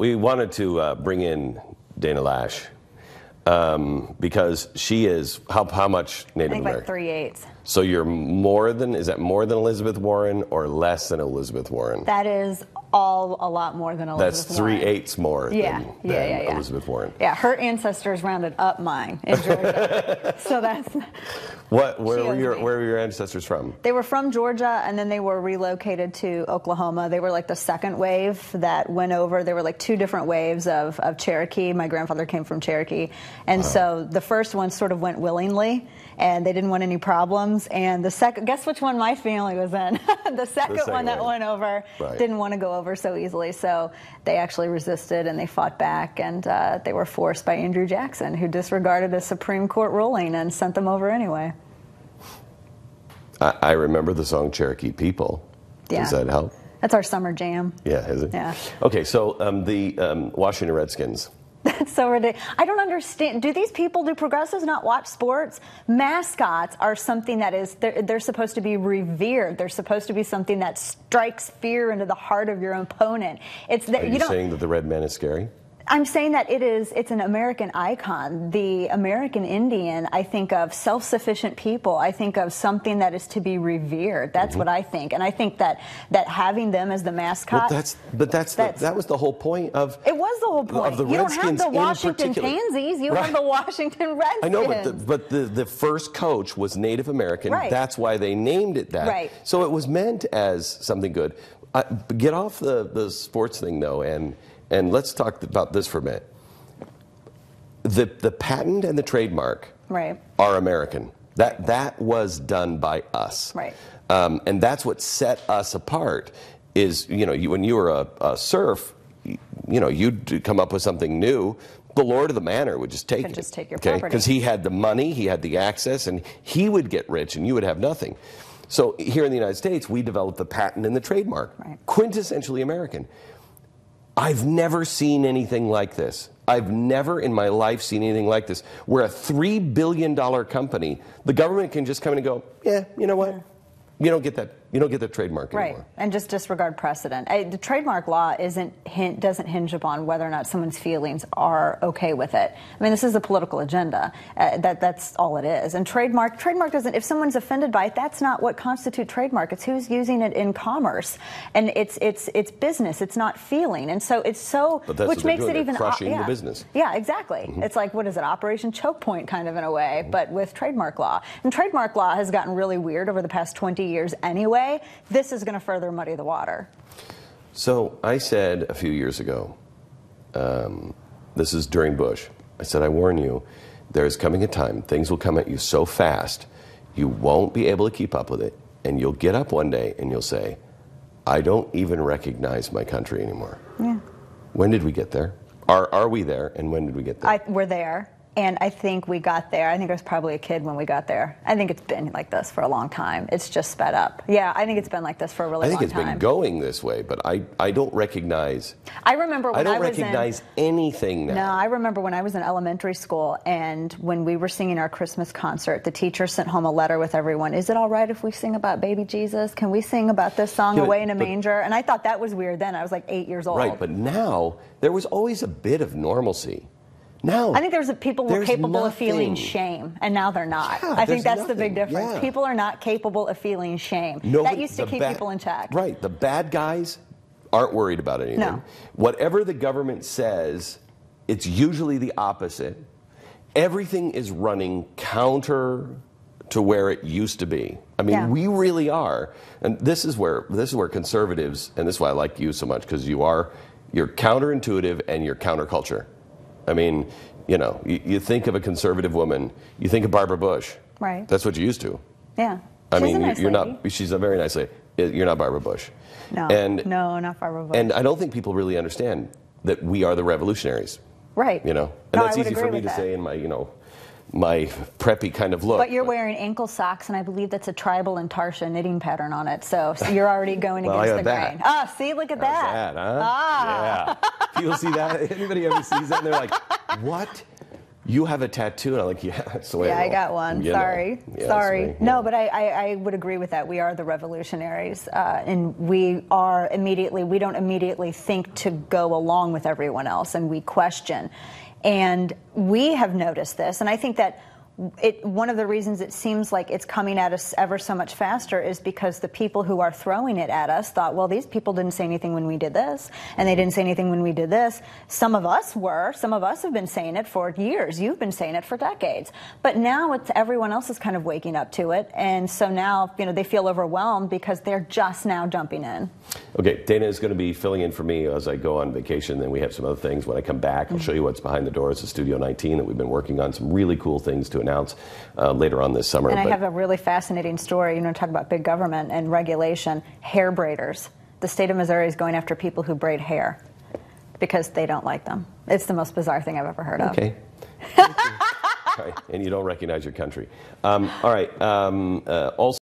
we wanted to bring in Dana Lash because she is how much Native American? I think like 3/8. So you're more than, is that more than Elizabeth Warren or less than Elizabeth Warren? That is a lot more than Elizabeth Warren. That's 3/8 more than Elizabeth Warren. Yeah, her ancestors rounded up mine in Georgia. So that's... Where were your ancestors from? They were from Georgia, and then they were relocated to Oklahoma. They were like the second wave that went over. There were like 2 different waves of Cherokee. My grandfather came from Cherokee. And so the first one sort of went willingly, and they didn't want any problems. And the second, guess which one my family was in? the second one that went over didn't want to go over so easily. So they actually resisted, and they fought back, and they were forced by Andrew Jackson, who disregarded a Supreme Court ruling and sent them over anyway. I remember the song Cherokee People. Yeah. Does that help? That's our summer jam. Yeah, is it? Yeah. Okay, so the Washington Redskins. That's so ridiculous. I don't understand. Do these people, do progressives not watch sports? Mascots are something that is, they're supposed to be revered. They're supposed to be something that strikes fear into the heart of your opponent. It's that Are you saying that the red man is scary? I'm saying that it's an American icon. The American Indian, I think of self-sufficient people. I think of something that is to be revered. That's what I think. And I think that having them as the mascot. Well, that was the whole point of. It was the whole point. Of the you Redskins don't have the Washington Pansies. You have the Washington Redskins. I know, but the first coach was Native American. Right. That's why they named it that. Right. So it was meant as something good. Get off the sports thing though, and let's talk about this for a minute. The patent and the trademark are American. That was done by us. Right. And that's what set us apart. Is when you were a serf, you'd come up with something new. The lord of the manor would just take it. Just take your property. Because he had the money, he had the access, and he would get rich, and you would have nothing. So here in the United States, we developed the patent and the trademark. Right. Quintessentially American. I've never seen anything like this. I've never in my life seen anything like this. We're a $3 billion company. The government can just come in and go, yeah, you know what? You don't get that. You don't get the trademark anymore. Right, and just disregard precedent. The trademark law doesn't hinge upon whether or not someone's feelings are okay with it. I mean, this is a political agenda. That's all it is. And trademark doesn't. If someone's offended by it, that's not what constitutes trademark. It's who's using it in commerce, and it's business. It's not feeling, and so it's so, which makes it even crushing the business. Yeah, exactly. It's like, what is it, Operation Choke Point kind of in a way, but with trademark law. And trademark law has gotten really weird over the past 20 years anyway. This is going to further muddy the water. So I said a few years ago, this is during Bush, I said, I warn you, there's coming a time, things will come at you so fast, you won't be able to keep up with it, and you'll get up one day and you'll say, I don't even recognize my country anymore. Yeah. When did we get there? Are we there, and when did we get there? We're there. And I think we got there. I think I was probably a kid when we got there. I think it's been like this for a long time. It's just sped up. Yeah, I think it's been like this for a really long time. I think it's been going this way, but I don't recognize. I remember when I was recognize anything now. No, I remember when I was in elementary school, and when we were singing our Christmas concert, the teacher sent home a letter with everyone. Is it all right if we sing about baby Jesus? Can we sing about this song, Away in a Manger? And I thought that was weird then. I was like 8 years old. Right, but now there was always a bit of normalcy. Now, I think people were capable of feeling shame, and now they're not. Yeah, I think that's the big difference. Yeah. People are not capable of feeling shame. That used to keep people in check. Right. The bad guys aren't worried about anything. No. Whatever the government says, it's usually the opposite. Everything is running counter to where it used to be. I mean, we really are. And this is where conservatives, and this is why I like you so much, because you're counterintuitive and you're counterculture. I mean, you think of a conservative woman, you think of Barbara Bush. Right. That's what you used to. Yeah. You're not. She's a very nice lady. You're not Barbara Bush. No. No, not Barbara Bush. And I don't think people really understand that we are the revolutionaries. Right. And that's easy for me to say in my, my preppy kind of look. But you're wearing ankle socks, and I believe that's a tribal and Tarsha knitting pattern on it. So you're already going against the grain. Ah, see, look at that. Huh? Yeah. People see that? Anybody ever sees that? And they're like, what? You have a tattoo, and I'm like, yeah, that's the way I got one. Sorry. Yeah, Sorry. No, but I would agree with that. We are the revolutionaries, and we don't immediately think to go along with everyone else, and we question. And we have noticed this, and I think that one of the reasons it seems like it's coming at us ever so much faster is because the people who are throwing it at us thought, well, these people didn't say anything when we did this, and they didn't say anything when we did this. Some of us have been saying it for years. You've been saying it for decades. But now everyone else is kind of waking up to it, and so now they feel overwhelmed because they're just now jumping in. Okay, Dana is going to be filling in for me as I go on vacation. Then we have some other things. When I come back, I'll show you what's behind the doors of Studio 19 that we've been working on. Some really cool things to announce later on this summer. And I have a really fascinating story. Talk about big government and regulation. Hair braiders. The state of Missouri is going after people who braid hair because they don't like them. It's the most bizarre thing I've ever heard of. Okay. All right. And you don't recognize your country. All right. Also.